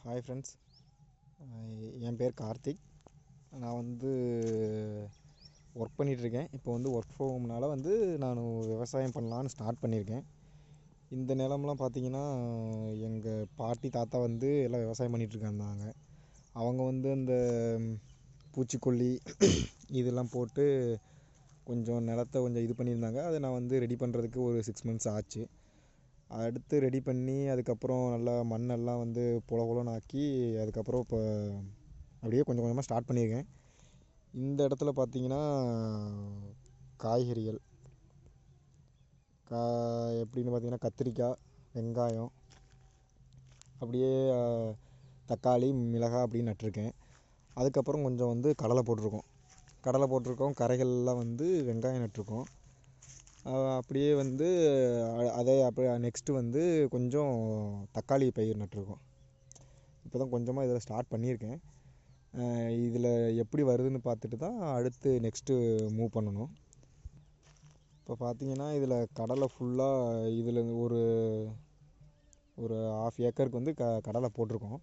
Hi friends, என் பேர் கார்த்திக். நான் work பண்ணிகிட்ருக்கேன். இப்போ ஒர்க் ஃப்ரம் ஹோம்னால் நான் விவசாயம் பண்ணலான்னு ஸ்டார்ட் பண்ணியிருக்கேன். இந்த நிலம்லாம் பார்த்திங்கன்னா, எங்கள் பாட்டி தாத்தா எல்லாம் விவசாயம் பண்ணிகிட்ருக்காங்க. அவங்க அந்த பூச்சிக்கொல்லி இதெல்லாம் போட்டு கொஞ்சம் நிலத்தை கொஞ்சம் இது பண்ணியிருந்தாங்க. அதை நான் ரெடி பண்ணுறதுக்கு ஒரு 6 months ஆச்சு. அடுத்து ரெடி பண்ணி அதுக்கப்புறம் நல்லா மண்ணெல்லாம் பொல பொலன்னு ஆக்கி அதுக்கப்புறம் இப்போ அப்படியே கொஞ்சம் கொஞ்சமாக ஸ்டார்ட் பண்ணியிருக்கேன். இந்த இடத்துல பார்த்திங்கன்னா காய்கறிகள் எப்படின்னு பார்த்திங்கன்னா கத்திரிக்காய், வெங்காயம், அப்படியே தக்காளி, மிளகாய் அப்படின்னு நட்டிருக்கேன். அதுக்கப்புறம் கொஞ்சம் கடலை போட்டிருக்கோம். கரைகள்லாம் வெங்காயம் நட்டிருக்கோம். அப்படியே அதே அப்படியே நெக்ஸ்ட்டு கொஞ்சம் தக்காளி பயிர் நட்டிருக்கோம். இப்போ தான் கொஞ்சமாக இதில் ஸ்டார்ட் பண்ணியிருக்கேன். இதில் எப்படி வருதுன்னு பார்த்துட்டு தான் அடுத்து நெக்ஸ்ட்டு மூவ் பண்ணணும். இப்போ பார்த்திங்கன்னா இதில் கடலை ஃபுல்லாக இதில் ஒரு 1/2 ஏக்கருக்கு கடலை போட்டிருக்கோம்.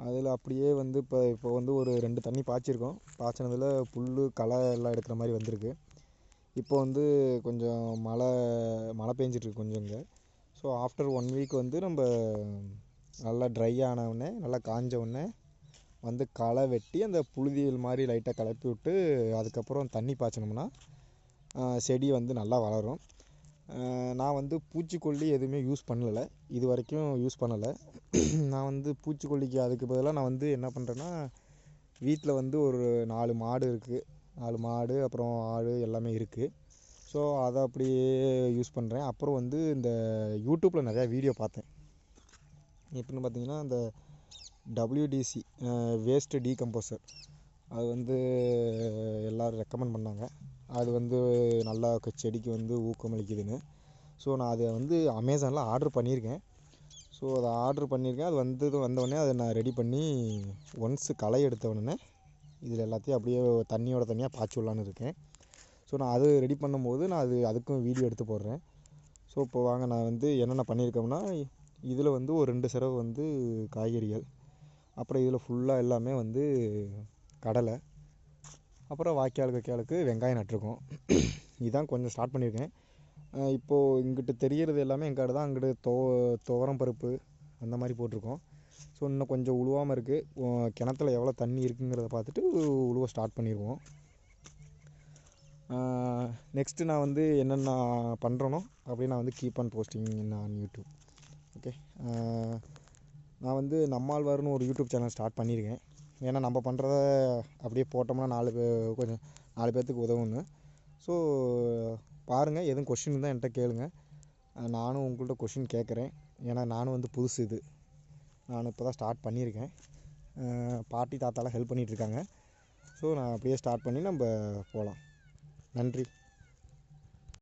அதில் அப்படியே இப்போ ஒரு 2 தண்ணி பாய்ச்சிருக்கோம். பாய்ச்சினதில் புல் களை எல்லாம் எடுக்கிற மாதிரி வந்திருக்கு. இப்போ கொஞ்சம் மழை பெஞ்சிட்ருக்கு கொஞ்சம் இங்கே. ஸோ ஆஃப்டர் 1 week நம்ம நல்லா ட்ரை ஆனவுடனே நல்லா காஞ்சவுடனே களை வெட்டி அந்த புழுதிகள் மாதிரி லைட்டாக கிளப்பி விட்டு அதுக்கப்புறம் தண்ணி பாய்ச்சினோம்னா செடி நல்லா வளரும். நான் பூச்சிக்கொல்லி எதுவுமே யூஸ் பண்ணலை, இது வரைக்கும் யூஸ் பண்ணலை. நான் பூச்சிக்கொல்லிக்கு அதுக்கு பதிலாக நான் என்ன பண்ணுறேன்னா, வீட்டில் ஒரு 4 மாடு இருக்குது. 4 மாடு அப்புறம் ஆடு எல்லாமே இருக்குது. ஸோ அதை அப்படியே யூஸ் பண்ணுறேன். அப்புறம் இந்த யூடியூப்பில் நிறையா வீடியோ பார்த்தேன். எப்படின்னு பார்த்திங்கன்னா இந்த WDC வேஸ்ட்டு டீகம்போசர் அது எல்லோரும் ரெக்கமெண்ட் பண்ணாங்க. அது நல்லா செடிக்கு ஊக்கமளிக்குதுன்னு. ஸோ நான் அதை அமேசானில் ஆர்டர் பண்ணியிருக்கேன். ஸோ அதை ஆர்டர் பண்ணியிருக்கேன். அது வந்தோடனே அதை நான் ரெடி பண்ணி ஒன்ஸு களை எடுத்த உடனே இதில் எல்லாத்தையும் அப்படியே தண்ணியாக பாய்ச்சி விடலான்னு இருக்கேன். ஸோ நான் அது ரெடி பண்ணும்போது நான் அதுக்கும் வீடியோ எடுத்து போடுறேன். ஸோ இப்போ வாங்க, நான் என்னென்ன பண்ணியிருக்கோம்னா, இதில் ஒரு 2 செரவு காய்கறிகள், அப்புறம் இதில் ஃபுல்லாக எல்லாமே கடலை, அப்புறம் வாய்க்காலுக்கு வெங்காயம் நட்டிருக்கோம். இதுதான் கொஞ்சம் ஸ்டார்ட் பண்ணியிருக்கேன். இப்போது இங்கிட்டு தெரிகிறது எல்லாமே எங்காடு தான். அங்கிட்டு துவரம் பருப்பு அந்த மாதிரி போட்டிருக்கோம். ஸோ இன்னும் கொஞ்சம் உழுவாமல் இருக்குது. கிணத்துல எவ்வளோ தண்ணி இருக்குங்கிறத பார்த்துட்டு உழுவ ஸ்டார்ட் பண்ணிடுவோம். நெக்ஸ்ட்டு நான் என்னென்ன பண்ணுறேனோ அப்படின்னு நான் keep on posting on YouTube. Okay, நான் நம்மாழ்வார்னு ஒரு யூடியூப் சேனல் ஸ்டார்ட் பண்ணியிருக்கேன். ஏன்னா நம்ம பண்ணுறத அப்படியே போட்டோம்னா 4 பேர்த்துக்கு உதவுன்னு. ஸோ பாருங்கள், எதுவும் கொஷின் இருந்தால் என்கிட்ட கேளுங்க. நானும் உங்கள்கிட்ட கொஷின் கேட்குறேன். ஏன்னா நானும் புதுசு இது. நான் இப்போ தான் ஸ்டார்ட் பண்ணியிருக்கேன். பாட்டி தாத்தாலாம் ஹெல்ப் பண்ணிகிட்ருக்காங்க. ஸோ நான் அப்படியே ஸ்டார்ட் பண்ணி நம்ம போகலாம். நன்றி.